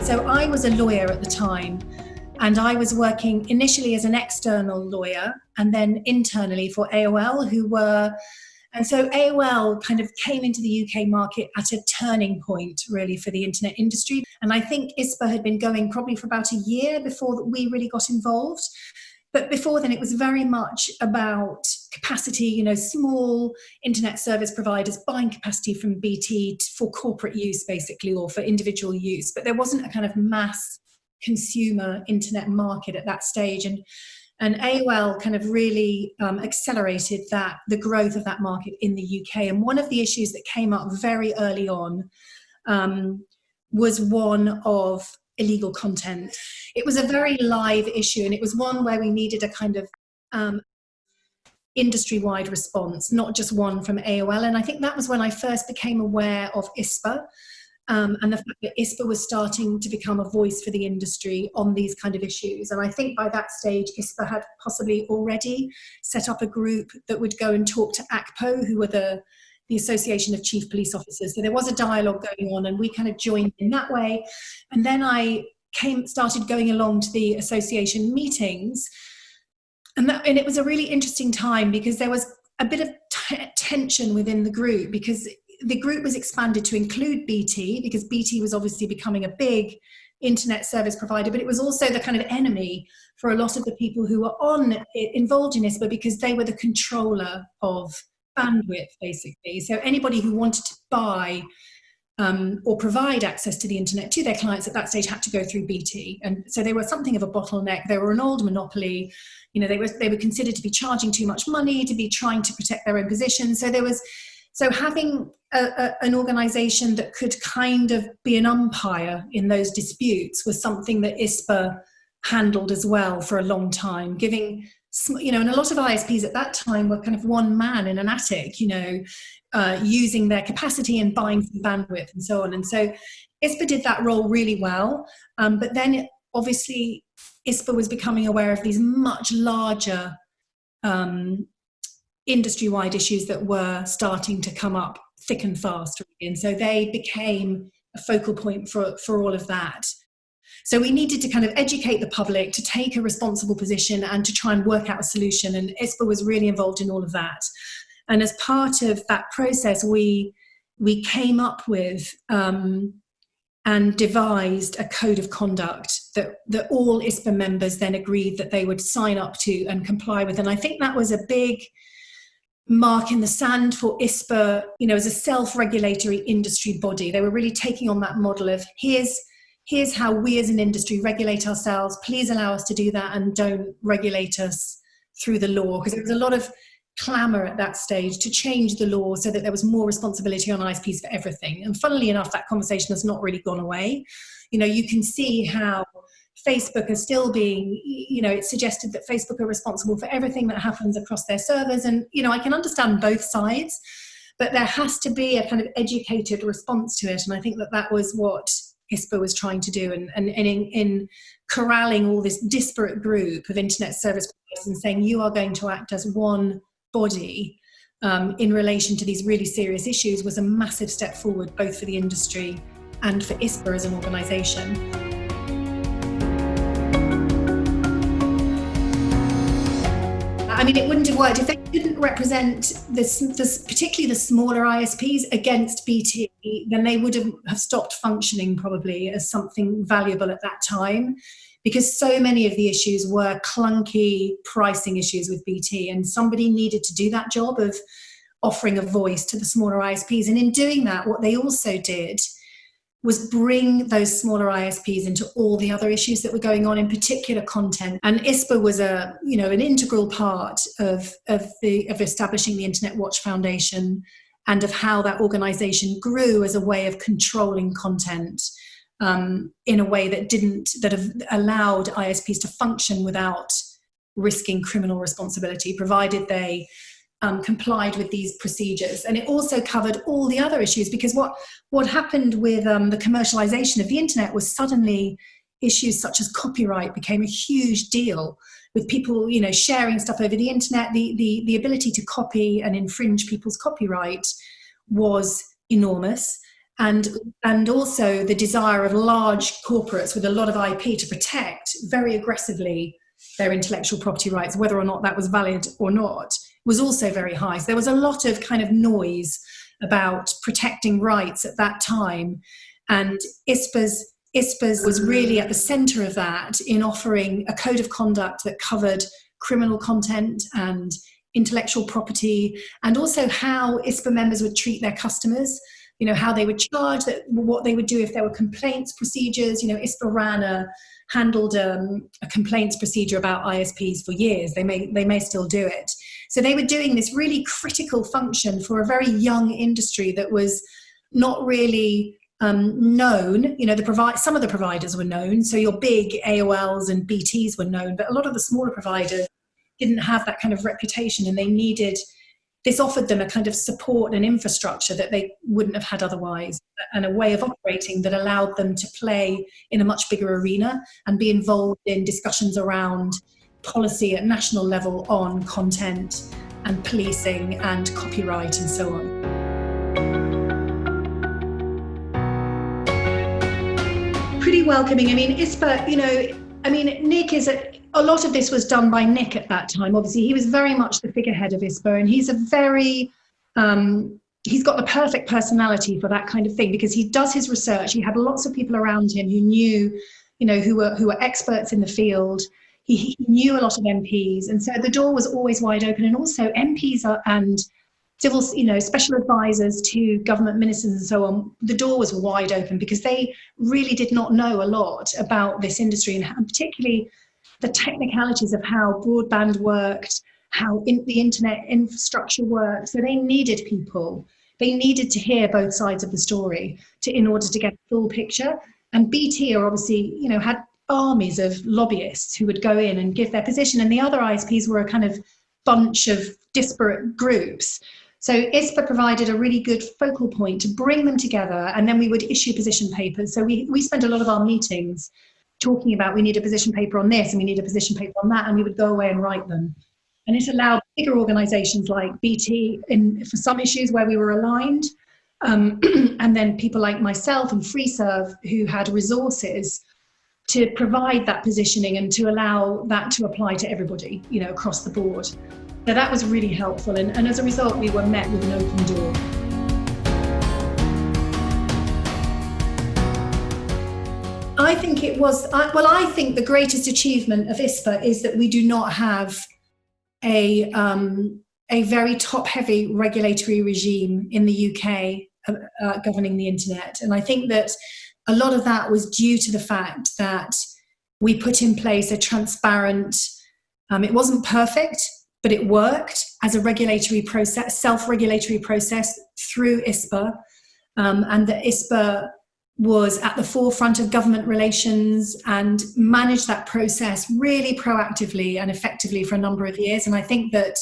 So I was a lawyer at the time, and I was working initially as an external lawyer and then internally for AOL, and so AOL kind of came into the UK market at a turning point really for the internet industry. And I think ISPA had been going probably for about a year before we really got involved. But before then, it was very much about capacity, small internet service providers buying capacity from BT for corporate use, basically, or for individual use. But there wasn't a kind of mass consumer internet market at that stage. And AOL kind of really accelerated the growth of that market in the UK. And one of the issues that came up very early on was one of illegal content. It was a very live issue, and it was one where we needed a kind of industry-wide response, not just one from AOL. And I think that was when I first became aware of ISPA, and the fact that ISPA was starting to become a voice for the industry on these kind of issues. And I think by that stage, ISPA had possibly already set up a group that would go and talk to ACPO, who were the Association of Chief Police Officers. So there was a dialogue going on, and we kind of joined in that way. And then I started going along to the association meetings. And it was a really interesting time because there was a bit of tension within the group, because the group was expanded to include BT, because BT was obviously becoming a big internet service provider, but it was also the kind of enemy for a lot of the people who were involved in ISPA, because they were the controller of bandwidth, basically. So anybody who wanted to buy or provide access to the internet to their clients at that stage had to go through BT. And so they were something of a bottleneck. They were an old monopoly. They were considered to be charging too much money, to be trying to protect their own position. So having an organization that could kind of be an umpire in those disputes was something that ISPA handled as well for a long time, giving, and a lot of ISPs at that time were kind of one man in an attic, using their capacity and buying some bandwidth and so on. And so ISPA did that role really well. But then obviously ISPA was becoming aware of these much larger industry-wide issues that were starting to come up thick and fast. And so they became a focal point for all of that. So we needed to kind of educate the public, to take a responsible position and to try and work out a solution. And ISPA was really involved in all of that. And as part of that process, we came up with and devised a code of conduct that all ISPA members then agreed that they would sign up to and comply with. And I think that was a big mark in the sand for ISPA, as a self-regulatory industry body. They were really taking on that model of here's how we as an industry regulate ourselves. Please allow us to do that, and don't regulate us through the law. Because there was a lot of clamour at that stage to change the law so that there was more responsibility on ISPs for everything. And funnily enough, that conversation has not really gone away. You can see how Facebook is still being, it's suggested that Facebook are responsible for everything that happens across their servers. And, I can understand both sides, but there has to be a kind of educated response to it. And I think that was what ISPA was trying to do, and in corralling all this disparate group of internet service providers and saying you are going to act as one body in relation to these really serious issues was a massive step forward, both for the industry and for ISPA as an organisation. I mean, it wouldn't have worked if they didn't represent this, particularly the smaller ISPs against BT, then they would have stopped functioning probably as something valuable at that time, because so many of the issues were clunky pricing issues with BT, and somebody needed to do that job of offering a voice to the smaller ISPs. And in doing that, what they also did was bring those smaller ISPs into all the other issues that were going on, in particular content. And ISPA was an integral part of establishing the Internet Watch Foundation, and of how that organisation grew as a way of controlling content in a way that have allowed ISPs to function without risking criminal responsibility, provided they complied with these procedures. And it also covered all the other issues, because what happened with the commercialization of the internet was suddenly issues such as copyright became a huge deal, with people, sharing stuff over the internet. The ability to copy and infringe people's copyright was enormous. And also the desire of large corporates with a lot of IP to protect very aggressively their intellectual property rights, whether or not that was valid or not, was also very high. So there was a lot of kind of noise about protecting rights at that time. And ISPA's was really at the center of that, in offering a code of conduct that covered criminal content and intellectual property, and also how ISPA members would treat their customers, how they would charge, what they would do if there were complaints procedures. ISPA handled a complaints procedure about ISPs for years. They may still do it. So they were doing this really critical function for a very young industry that was not really known. Some of the providers were known, so your big AOLs and BTs were known, but a lot of the smaller providers didn't have that kind of reputation, and this offered them a kind of support and infrastructure that they wouldn't have had otherwise, and a way of operating that allowed them to play in a much bigger arena and be involved in discussions around policy at national level on content and policing and copyright and so on. Pretty welcoming. ISPA, Nick is a lot of this was done by Nick at that time. Obviously, he was very much the figurehead of ISPA, and he's he's got the perfect personality for that kind of thing, because he does his research. He had lots of people around him who knew, who were experts in the field. He knew a lot of MPs, and so the door was always wide open. And also MPs and civil, special advisors to government ministers and so on, the door was wide open, because they really did not know a lot about this industry, and particularly the technicalities of how broadband worked, how the internet infrastructure worked. So they needed people. They needed to hear both sides of the story in order to get a full picture. And BT are obviously, had armies of lobbyists who would go in and give their position, and the other ISPs were a kind of bunch of disparate groups. So ISPA provided a really good focal point to bring them together, and then we would issue position papers. So we spent a lot of our meetings talking about, we need a position paper on this and we need a position paper on that, and we would go away and write them. And it allowed bigger organisations like BT for some issues where we were aligned, and then people like myself and FreeServe who had resources to provide that positioning and to allow that to apply to everybody, across the board. So that was really helpful, and as a result we were met with an open door. I think it was, I think the greatest achievement of ISPA is that we do not have a very top-heavy regulatory regime in the UK governing the internet. And I think that a lot of that was due to the fact that we put in place a transparent, it wasn't perfect, but it worked as a regulatory process, self-regulatory process through ISPA, and that ISPA was at the forefront of government relations and managed that process really proactively and effectively for a number of years. And I think that,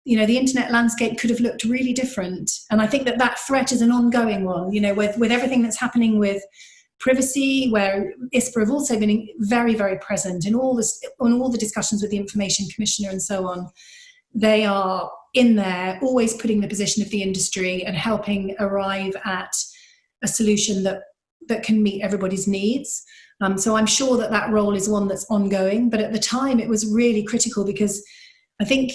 the internet landscape could have looked really different. And I think that threat is an ongoing one, with everything that's happening with privacy, where ISPA have also been very, very present in all the discussions with the Information Commissioner and so on. They are in there, always putting the position of the industry and helping arrive at a solution that can meet everybody's needs. So I'm sure that role is one that's ongoing, but at the time it was really critical, because I think,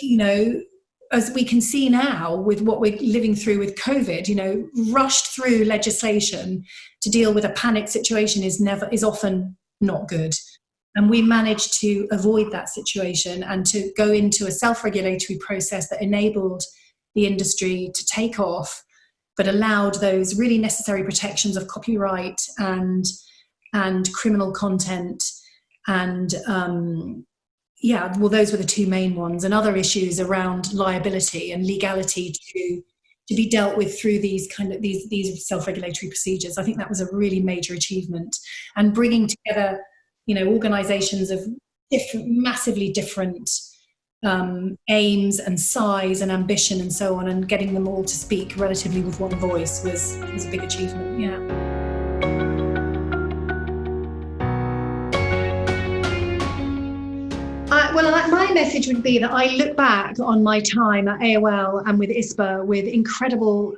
as we can see now with what we're living through with COVID, rushed through legislation to deal with a panic situation is often not good. And we managed to avoid that situation and to go into a self-regulatory process that enabled the industry to take off, but allowed those really necessary protections of copyright and criminal content. And those were the two main ones, and other issues around liability and legality to be dealt with through these self-regulatory procedures. I think that was a really major achievement, and bringing together, organisations of massively different aims and size and ambition and so on, and getting them all to speak relatively with one voice was a big achievement. message would be that I look back on my time at AOL and with ISPA with incredible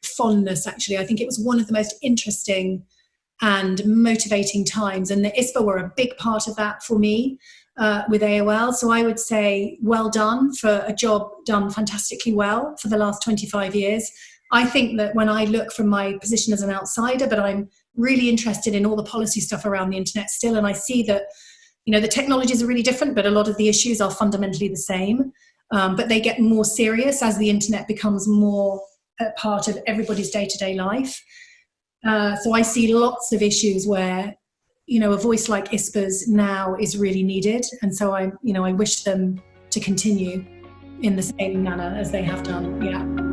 fondness, actually. I think it was one of the most interesting and motivating times. And the ISPA were a big part of that for me with AOL. So I would say well done for a job done fantastically well for the last 25 years. I think that when I look from my position as an outsider, but I'm really interested in all the policy stuff around the internet still, and I see that, you know, the technologies are really different, but a lot of the issues are fundamentally the same. But they get more serious as the internet becomes more a part of everybody's day-to-day life. So I see lots of issues where, you know, a voice like ISPA's now is really needed. And so I wish them to continue in the same manner as they have done. Yeah.